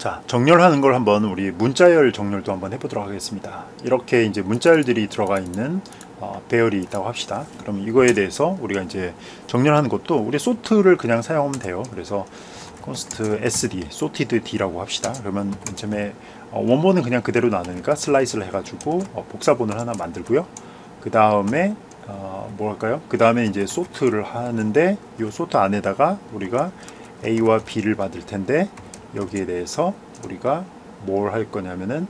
자, 정렬하는 걸 한번 우리 문자열 정렬도 한번 해보도록 하겠습니다. 이렇게 이제 문자열들이 들어가 있는 배열이 있다고 합시다. 그럼 이거에 대해서 우리가 이제 정렬하는 것도 우리 소트를 그냥 사용하면 돼요. 그래서 const sd, sorted d라고 합시다. 그러면 맨 처음에 원본은 그냥 그대로 나누니까 슬라이스를 해가지고 복사본을 하나 만들고요. 그 다음에 뭐 할까요? 그 다음에 이제 sort를 하는데 이 sort 안에다가 우리가 a와 b를 받을 텐데 여기에 대해서 우리가 뭘 할 거냐면은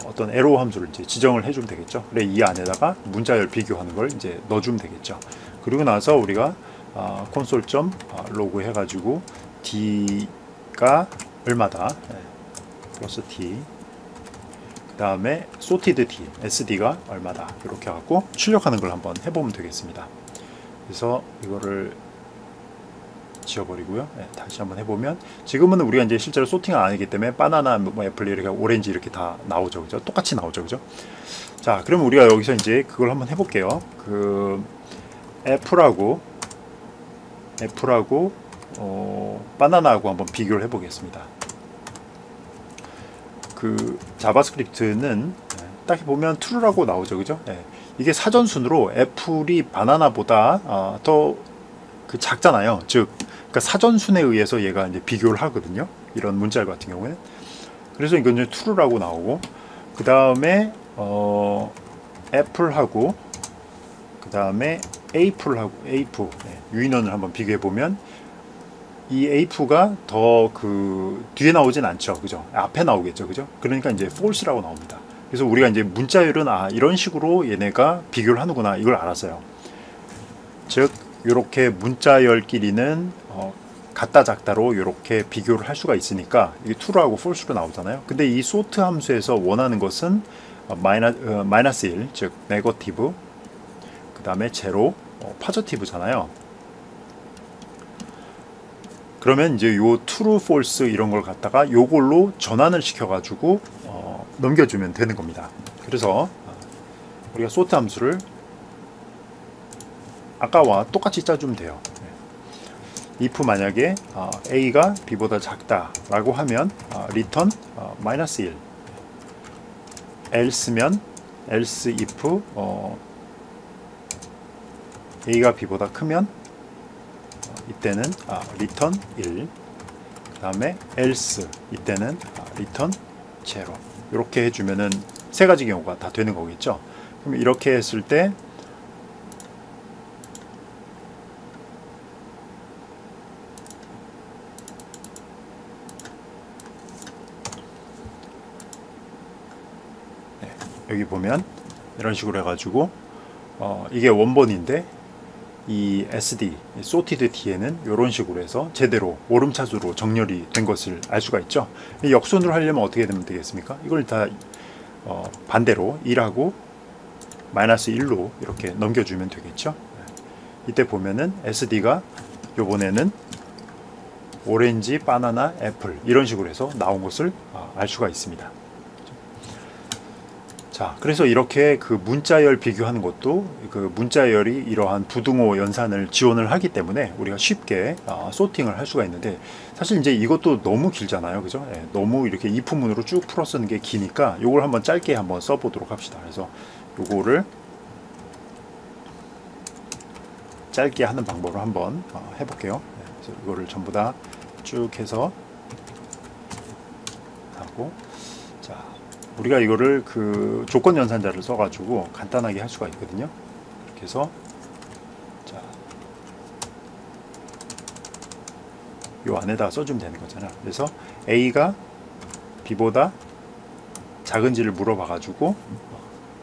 어떤 에로 함수를 이제 지정을 해주면 되겠죠. 그래 이 안에다가 문자열 비교하는 걸 이제 넣어주면 되겠죠. 그리고 나서 우리가 console.log 해가지고 d가 얼마다 플러스 t 그 다음에 sorted d sd가 얼마다 이렇게 해갖고 출력하는 걸 한번 해보면 되겠습니다. 그래서 이거를 지워버리고요. 네, 다시 한번 해보면 지금은 우리가 이제 실제로 소팅을 안 하기 때문에 바나나, 뭐 애플 이렇게 오렌지 이렇게 다 나오죠, 그죠? 똑같이 나오죠, 그죠? 자, 그럼 우리가 여기서 이제 그걸 한번 해볼게요. 그 애플하고 바나나하고 한번 비교를 해보겠습니다. 그 자바스크립트는 딱히 보면 true라고 나오죠, 그죠? 네, 이게 사전순으로 애플이 바나나보다 더 그 작잖아요. 즉 그러니까 사전순에 의해서 얘가 이제 비교를 하거든요. 이런 문자열 같은 경우에는. 그래서 이건 이제 true라고 나오고, 그 다음에 애플하고 그 다음에 aple하고 유인원을 한번 비교해 보면 이 ap가 더 그 뒤에 나오진 않죠, 그죠? 앞에 나오겠죠, 그죠? 그러니까 이제 false라고 나옵니다. 그래서 우리가 이제 문자열은 이런 식으로 얘네가 비교를 하는구나 이걸 알았어요. 즉 이렇게 문자열끼리는 같다 작다로 이렇게 비교를 할 수가 있으니까 이게 true하고 false로 나오잖아요. 근데 이 sort 함수에서 원하는 것은 마이너스 1, 즉 네거티브, 그 다음에 제로, 파저티브잖아요. 그러면 이제 요 true, false 이런 걸 갖다가 요걸로 전환을 시켜가지고 넘겨주면 되는 겁니다. 그래서 우리가 sort 함수를 아까와 똑같이 짜주면 돼요. if 만약에 a가 b보다 작다 라고 하면 return 마이너스 1, else면 else if a가 b보다 크면 이때는 return 1, 그 다음에 else 이때는 return 0 이렇게 해주면은 세 가지 경우가 다 되는 거겠죠. 그럼 이렇게 했을 때 여기 보면 이런 식으로 해가지고 이게 원본인데 이 SD, sorted D에는 이런 식으로 해서 제대로 오름차수로 정렬이 된 것을 알 수가 있죠. 역순으로 하려면 어떻게 되면 되겠습니까? 이걸 다 반대로 1하고 마이너스 1로 이렇게 넘겨주면 되겠죠. 이때 보면은 SD가 요번에는 오렌지, 바나나, 애플 이런 식으로 해서 나온 것을 알 수가 있습니다. 자, 그래서 이렇게 그 문자열 비교하는 것도 그 문자열이 이러한 부등호 연산을 지원을 하기 때문에 우리가 쉽게 소팅을 할 수가 있는데, 사실 이제 이것도 너무 길잖아요, 그죠? 예, 너무 이렇게 if문으로 쭉 풀어 쓰는 게 기니까 요걸 한번 짧게 한번 써보도록 합시다. 그래서 요거를 짧게 하는 방법을 한번 해볼게요. 그래서 이거를 전부 다 쭉 해서 하고, 자, 우리가 이거를 그 조건 연산자를 써가지고 간단하게 할 수가 있거든요. 이렇게 해서 자, 요 안에다 써주면 되는 거잖아요. 그래서 A가 B보다 작은지를 물어봐가지고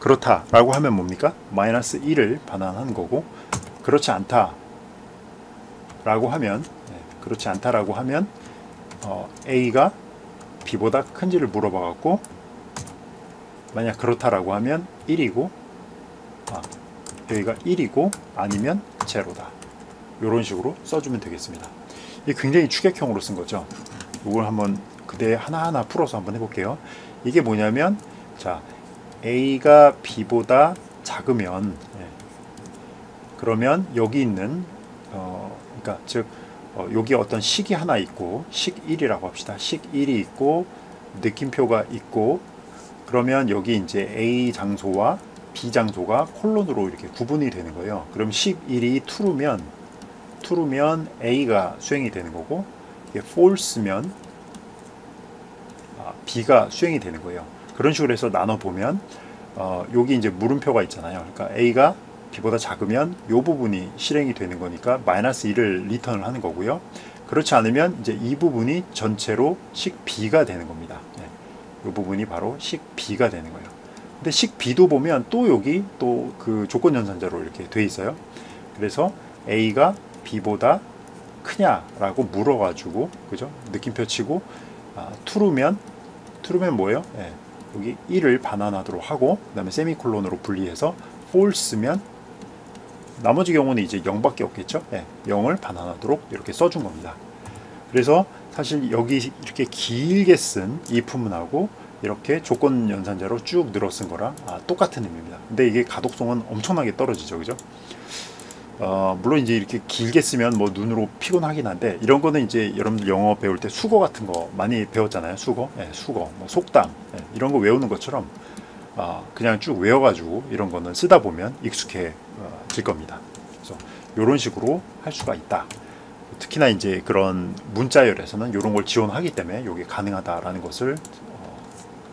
그렇다라고 하면 뭡니까? 마이너스 1을 반환하는 거고, 그렇지 않다라고 하면 A가 B보다 큰지를 물어봐갖고 만약 그렇다라고 하면 1이고 여기가 1이고 아니면 제로다, 이런 식으로 써주면 되겠습니다. 이게 굉장히 추격형으로 쓴 거죠. 이걸 한번 그대 하나하나 풀어서 한번 해볼게요. 이게 뭐냐면, 자, A가 B보다 작으면 그러면 여기 있는 그러니까 즉 여기 어떤 식이 하나 있고 식 1이라고 합시다. 식 1이 있고 느낌표가 있고 그러면 여기 이제 A 장소와 B 장소가 콜론으로 이렇게 구분이 되는 거예요. 그럼 식 1이 true면 A가 수행이 되는 거고 이게 false면 B가 수행이 되는 거예요. 그런 식으로 해서 나눠 보면 여기 이제 물음표가 있잖아요. 그러니까 A가 B보다 작으면 이 부분이 실행이 되는 거니까 마이너스 1을 리턴을 하는 거고요. 그렇지 않으면 이제 이 부분이 전체로 식 B가 되는 겁니다. 이 부분이 바로 식 B가 되는 거예요. 근데 식 B도 보면 또 여기 또 그 조건 연산자로 이렇게 돼 있어요. 그래서 A가 B보다 크냐라고 물어가지고 그죠? 느낌표 치고 true면 뭐예요? 여기 1을 반환하도록 하고 그 다음에 세미콜론으로 분리해서 false면 나머지 경우는 이제 0밖에 없겠죠. 0을 반환하도록 이렇게 써준 겁니다. 그래서 사실 여기 이렇게 길게 쓴 if문하고 이렇게 조건 연산자로 쭉 늘어 쓴 거랑 똑같은 의미입니다. 근데 이게 가독성은 엄청나게 떨어지죠, 그죠? 물론 이제 이렇게 길게 쓰면 뭐 눈으로 피곤하긴 한데 이런 거는 이제 여러분들 영어 배울 때 수거 같은 거 많이 배웠잖아요. 수거, 뭐 속담 이런 거 외우는 것처럼 그냥 쭉 외워가지고 이런 거는 쓰다 보면 익숙해질 겁니다. 그래서 이런 식으로 할 수가 있다. 특히나 이제 그런 문자열에서는 이런 걸 지원하기 때문에 이게 가능하다라는 것을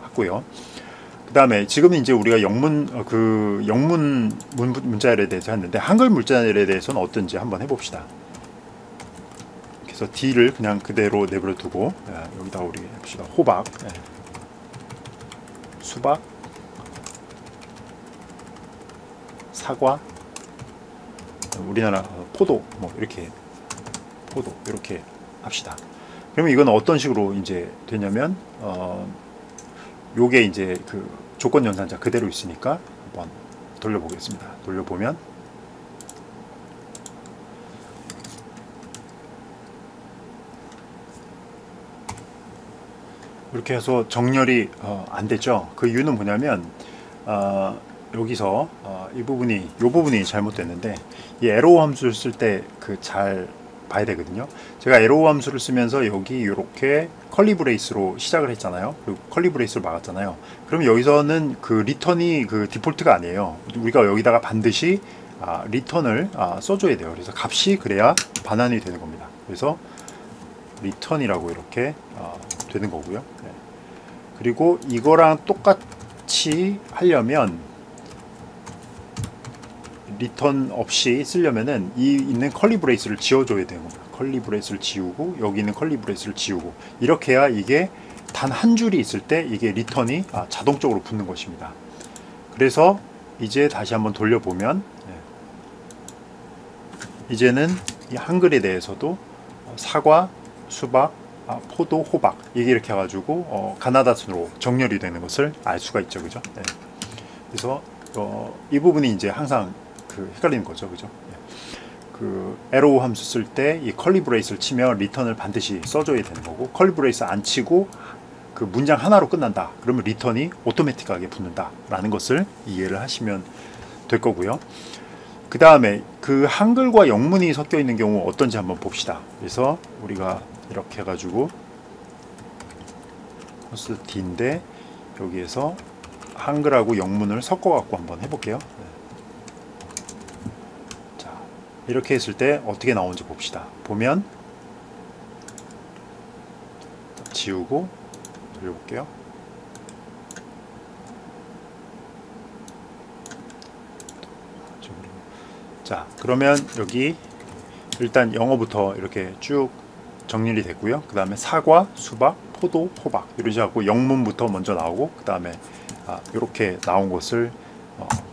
하고요. 그 다음에 지금은 이제 우리가 영문 문자열에 대해서 했는데 한글 문자열에 대해서는 어떤지 한번 해봅시다. 그래서 D를 그냥 그대로 내버려 두고 여기다 우리 해봅시다. 호박, 수박, 사과, 우리나라 포도 뭐 이렇게 포도 이렇게 합시다. 그러면 이건 어떤 식으로 이제 되냐면 요게 이제 그 조건 연산자 그대로 있으니까 한번 돌려보겠습니다. 돌려보면 이렇게 해서 정렬이 안 되죠. 그 이유는 뭐냐면 여기서 이 부분이 잘못됐는데 이 에러우 함수를 쓸 때 그 잘 봐야 되거든요. 제가 에러우 함수를 쓰면서 여기 이렇게 컬리 브레이스로 시작을 했잖아요. 그리고 컬리 브레이스로 막았잖아요. 그럼 여기서는 그 리턴이 그 디폴트가 아니에요. 우리가 여기다가 반드시 리턴을 써줘야 돼요. 그래서 값이 그래야 반환이 되는 겁니다. 그래서 리턴이라고 이렇게 되는 거고요. 그리고 이거랑 똑같이 하려면 리턴 없이 쓰려면은 이 있는 컬리 브레이스를 지워줘야 되는 겁니다. 컬리 브레이스를 지우고 여기 있는 컬리 브레이스를 지우고 이렇게 해야 이게 단 한 줄이 있을 때 이게 리턴이 자동적으로 붙는 것입니다. 그래서 이제 다시 한번 돌려보면 이제는 이 한글에 대해서도 사과, 수박, 포도, 호박 이게 이렇게 해가지고 가나다 순으로 정렬이 되는 것을 알 수가 있죠, 그죠? 그래서 이 부분이 이제 항상 헷갈리는 거죠, 그죠? 그 에로우 함수 쓸 때 이 컬리 브레이스를 치면 리턴을 반드시 써줘야 되는 거고 컬리 브레이스 안 치고 그 문장 하나로 끝난다. 그러면 리턴이 오토매틱하게 붙는다 라는 것을 이해를 하시면 될 거고요. 그 다음에 그 한글과 영문이 섞여 있는 경우 어떤지 한번 봅시다. 그래서 우리가 이렇게 해가지고 코스 D인데 여기에서 한글하고 영문을 섞어 갖고 한번 해볼게요. 자, 이렇게 했을 때 어떻게 나오는지 봅시다. 보면 지우고 돌려볼게요. 자, 그러면 여기 일단 영어부터 이렇게 쭉 정렬이 됐고요. 그 다음에 사과, 수박, 포도, 호박 이런 식으로 영문부터 먼저 나오고 그 다음에 이렇게 나온 것을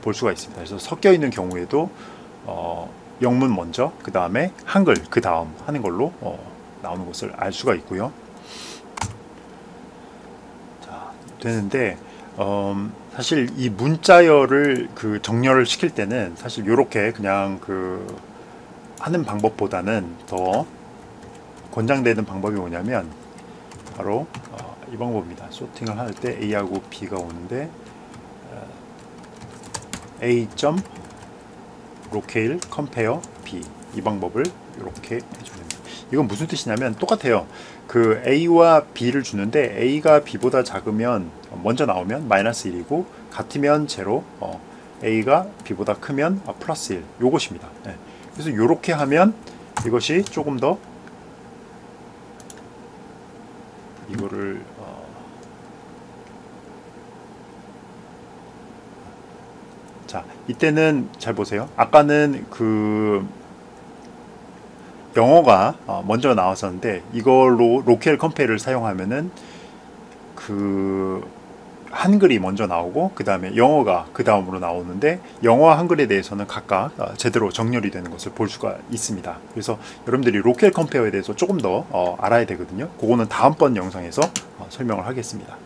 볼 수가 있습니다. 그래서 섞여 있는 경우에도 영문 먼저 그 다음에 한글 그 다음 하는 걸로 나오는 것을 알 수가 있고요. 자, 되는데 사실 이 문자열을 그 정렬을 시킬 때는 사실 이렇게 그냥 그 하는 방법보다는 더 권장되는 방법이 뭐냐면 바로 이 방법입니다. 소팅을 할 때 A하고 B가 오는데 A. locale compare B 이 방법을 이렇게 해주면 됩니다. 이건 무슨 뜻이냐면 똑같아요. 그 A와 B를 주는데 A가 B보다 작으면 먼저 나오면 마이너스 1이고 같으면 제로, A가 B보다 크면 플러스 1, 요것입니다. 네. 그래서 이렇게 하면 이것이 조금 더 이거를 자, 이때는 잘 보세요. 아까는 그 영어가 먼저 나왔었는데 이걸로 로컬 컴페일을 사용하면은 그 한글이 먼저 나오고 그 다음에 영어가 그 다음으로 나오는데 영어와 한글에 대해서는 각각 제대로 정렬이 되는 것을 볼 수가 있습니다. 그래서 여러분들이 로컬 컴페어에 대해서 조금 더 알아야 되거든요. 그거는 다음번 영상에서 설명을 하겠습니다.